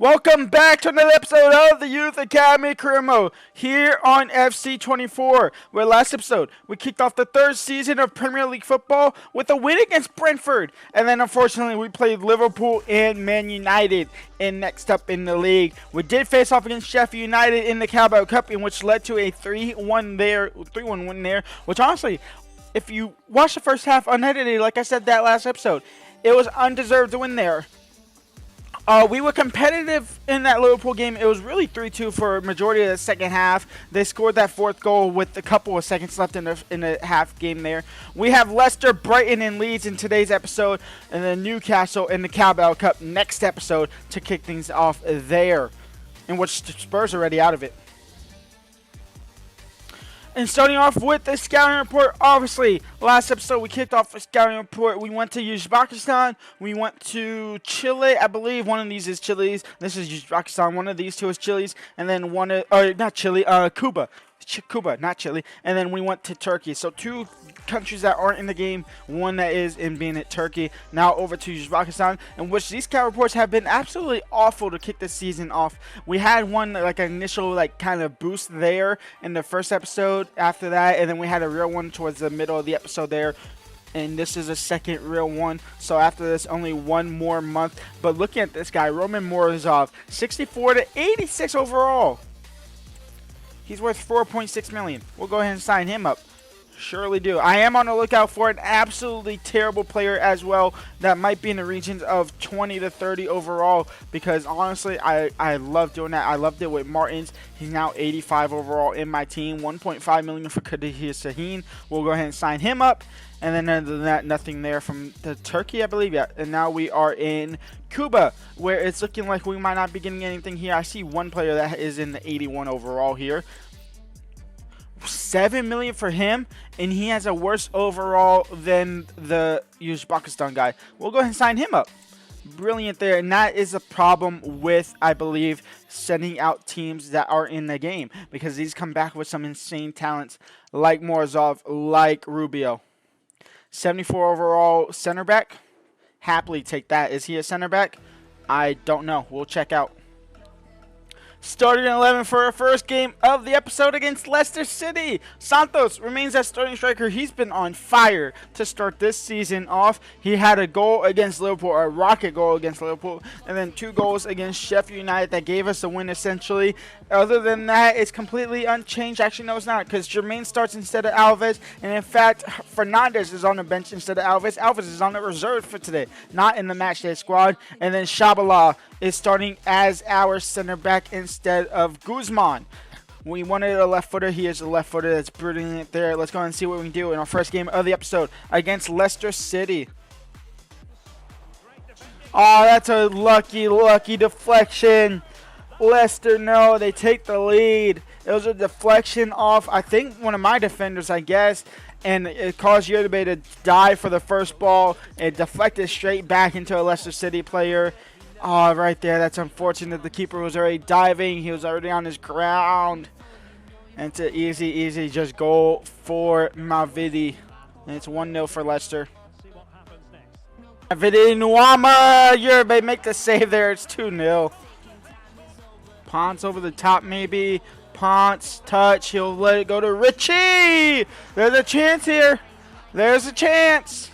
Welcome back to another episode of the Youth Academy Career Mode here on FC24. Where last episode we kicked off the third season of Premier League football with a win against Brentford, and then unfortunately we played Liverpool and Man United. And next up in the league, we did face off against Sheffield United in the Carabao Cup, in which led to a 3-1 win there. Which honestly, if you watch the first half unedited, like I said that last episode, it was undeserved win there. We were competitive in that Liverpool game. It was really 3-2 for a majority of the second half. They scored that fourth goal with a couple of seconds left in the half game there. We have Leicester, Brighton, and Leeds in today's episode, and then Newcastle in the Carabao Cup next episode to kick things off there, in which Spurs are already out of it. And starting off with the scouting report, obviously, last episode we kicked off a scouting report. We went to Uzbekistan, we went to Chile, I believe one of these is Chile's. This is Uzbekistan, one of these two is Chile's, and then Cuba. Cuba, not Chile. And then we went to Turkey. So two countries that aren't in the game, one that is in being at Turkey. Now over to Uzbekistan, in which these scout reports have been absolutely awful to kick the season off. We had one like an initial kind of boost there in the first episode after that, and then we had a real one towards the middle of the episode there. And this is a second real one. So after this, only one more month. But looking at this guy, Roman Morozov, 64 to 86 overall. He's worth $4.6 million. We'll go ahead and sign him up. Surely do. I am on the lookout for an absolutely terrible player as well that might be in the regions of 20 to 30 overall, because honestly, I love doing that. I loved it with Martins. He's now 85 overall in my team. $1.5 million for Kadir Sahin. We'll go ahead and sign him up. And then other than that, nothing there from the Turkey, I believe. Yeah. And now we are in Cuba, where it's looking like we might not be getting anything here. I see one player that is in the 81 overall here. $7 million for him, and he has a worse overall than the Uzbekistan guy. We'll go ahead and sign him up. Brilliant there, and that is a problem with, I believe, sending out teams that are in the game, because these come back with some insane talents like Morozov, like Rubio. 74 overall center back. Happily take that. Is he a center back? I don't know. We'll check out. Starting in 11 for our first game of the episode against Leicester City. Santos remains as starting striker. He's been on fire to start this season off. He had a goal against Liverpool, a rocket goal against Liverpool, and then 2 goals against Sheffield United that gave us a win essentially. Other than that, it's completely unchanged. Actually, no, it's not, because Jermaine starts instead of Alves, and in fact, Fernandez is on the bench instead of Alves. Alves is on the reserve for today, not in the matchday squad. And then Shabala is starting as our center back instead of Guzman. We wanted a left footer. He is a left footer. That's brilliant there. Let's go and see what we can do in our first game of the episode against Leicester City. Oh, that's a lucky deflection. Leicester, no, they take the lead. It was a deflection off, I think, one of my defenders, I guess. And it caused Yerbe to dive for the first ball. It deflected straight back into a Leicester City player. Oh, right there. That's unfortunate. The keeper was already diving. He was already on his ground. And it's an easy just goal for Mavidi. And it's 1-0 for Leicester. Mavidi Nuama. Yerbe make the save there. It's 2-0. Ponce over the top maybe. Ponce touch. He'll let it go to Richie. There's a chance here. There's a chance.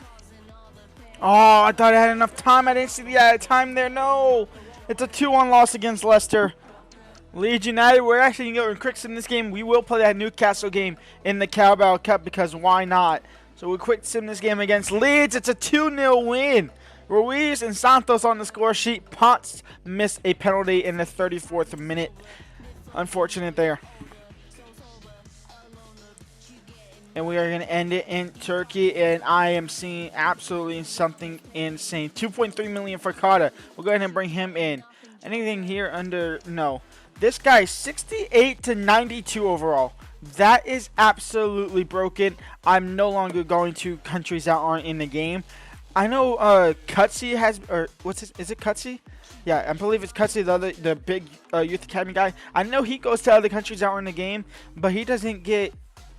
Oh, I thought I had enough time. I didn't see the time there. No. It's a 2-1 loss against Leicester. Leeds United, we're actually going to quick sim this game. We will play that Newcastle game in the Carabao Cup, because why not? So we'll quick sim this game against Leeds. It's a 2-0 win. Ruiz and Santos on the score sheet. Ponce missed a penalty in the 34th minute. Unfortunate there. And we are going to end it in Turkey, and I am seeing absolutely something insane. 2.3 million for Carter. We'll go ahead and bring him in. Anything here under? No. This guy, 68 to 92 overall. That is absolutely broken. I'm no longer going to countries that aren't in the game. I know Cutsy has, or what's his, is it Cutsy? Yeah, I believe it's Cutsy, the big Youth Academy guy. I know he goes to other countries that aren't in the game, but he doesn't get,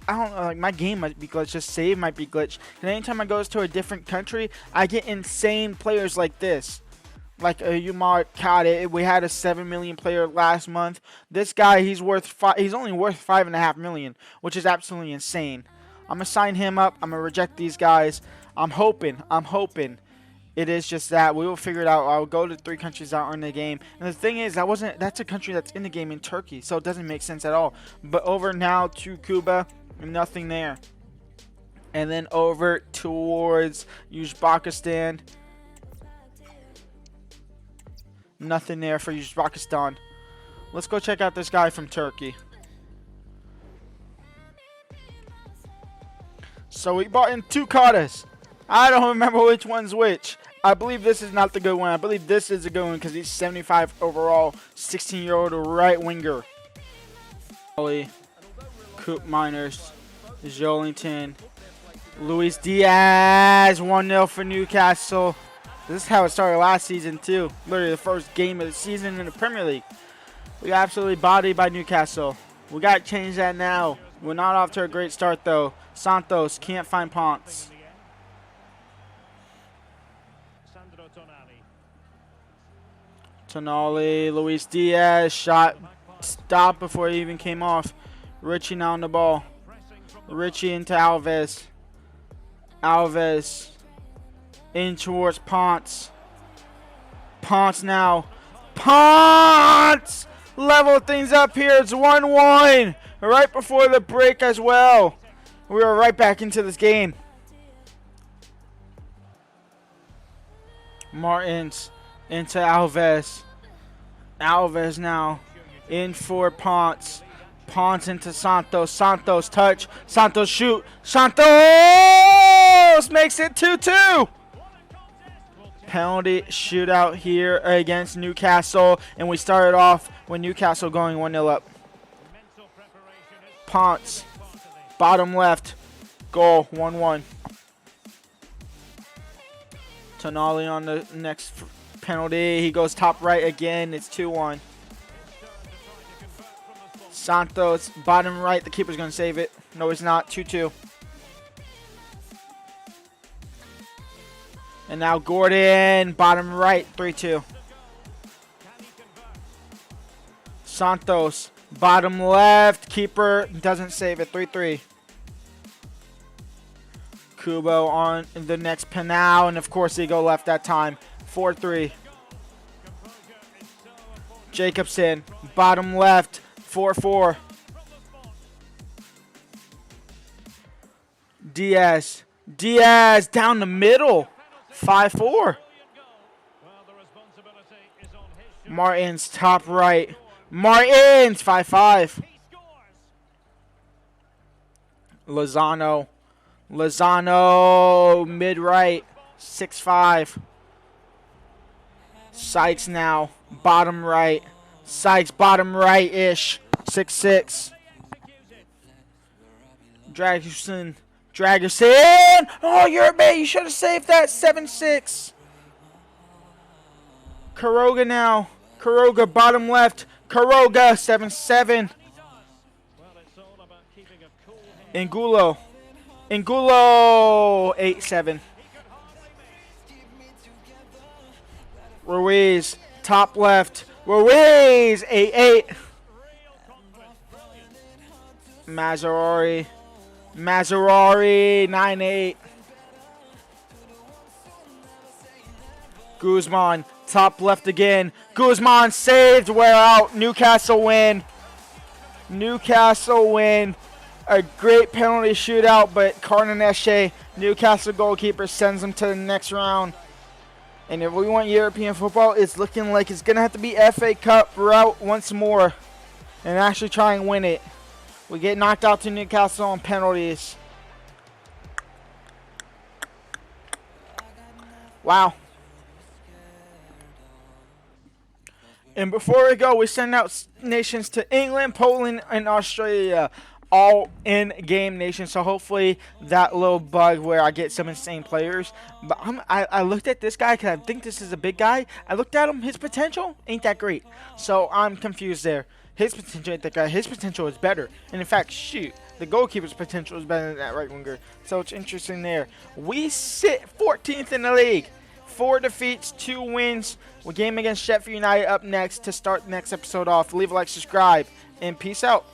I don't know, like my game might be glitched, just save might be glitched. And anytime I goes to a different country, I get insane players like this. like Umar Kade. We had a 7 million player last month. This guy, he's only worth 5.5 million, which is absolutely insane. I'm gonna sign him up. I'm gonna reject these guys. I'm hoping it is just that. We will figure it out. I'll go to 3 countries that are in the game. And the thing is, that's a country that's in the game in Turkey, so it doesn't make sense at all. But over now to Cuba, nothing there. And then over towards Uzbekistan. Nothing there for Uzbekistan. Let's go check out this guy from Turkey. So we bought in 2 cards. I don't remember which one's which. I believe this is not the good one. I believe this is a good one because he's 75 overall, 16-year-old right winger. Coop Miners, Jolington, Luis Diaz, 1-0 for Newcastle. This is how it started last season too. Literally the first game of the season in the Premier League. We got absolutely bodied by Newcastle. We got to change that now. We're not off to a great start though. Santos can't find Ponce. Tonali, Luis Diaz, shot stopped before he even came off. Richie now on the ball. Richie into Alves. Alves in towards Ponce. Ponce now. Ponce! Level things up here. It's 1-1. Right before the break as well. We are right back into this game. Martins into Alves. Alves now in for Ponce. Ponce into Santos. Santos touch. Santos shoot. Santos makes it 2-2. Penalty shootout here against Newcastle. And we started off with Newcastle going 1-0 up. Ponce. Bottom left. Goal 1-1. Tonali on the next penalty. He goes top right again. It's 2-1. Santos, bottom right. The keeper's going to save it. No, he's not. 2-2. And now Gordon, bottom right. 3-2. Santos, bottom left. Keeper doesn't save it. 3-3. Kubo on the next penal. And, of course, they go left that time. 4-3. Jacobson, bottom left. 4-4. Diaz. Diaz down the middle. 5-4. Martins top right. Martins 5-5. Lozano. Lozano mid right. 6-5. Sykes now bottom right. Sykes bottom right-ish. 6-6. Dragusin. Dragusin. Oh, you're a man. You should have saved that. 7-6. Karoga now. Karoga bottom left. Karoga 7-7. Angulo. Angulo 8-7. Ruiz top left. Ruiz 8-8. Mazzarari. Mazzarari 9-8. Guzman top left again. Guzman saved. We're out. Newcastle win. Newcastle win. A great penalty shootout, but Carnanesche, Newcastle goalkeeper, sends them to the next round. And if we want European football, it's looking like it's going to have to be FA Cup route once more and actually try and win it. We get knocked out to Newcastle on penalties. Wow. And before we go, we send out nations to England, Poland, and Australia. All in-game nations. So hopefully that little bug where I get some insane players. But I looked at this guy because I think this is a big guy. I looked at him. His potential ain't that great. So I'm confused there. His potential ain't that guy. His potential is better. And in fact, shoot, the goalkeeper's potential is better than that right winger. So it's interesting there. We sit 14th in the league. 4 defeats, 2 wins. We're game against Sheffield United up next to start the next episode off. Leave a like, subscribe, and peace out.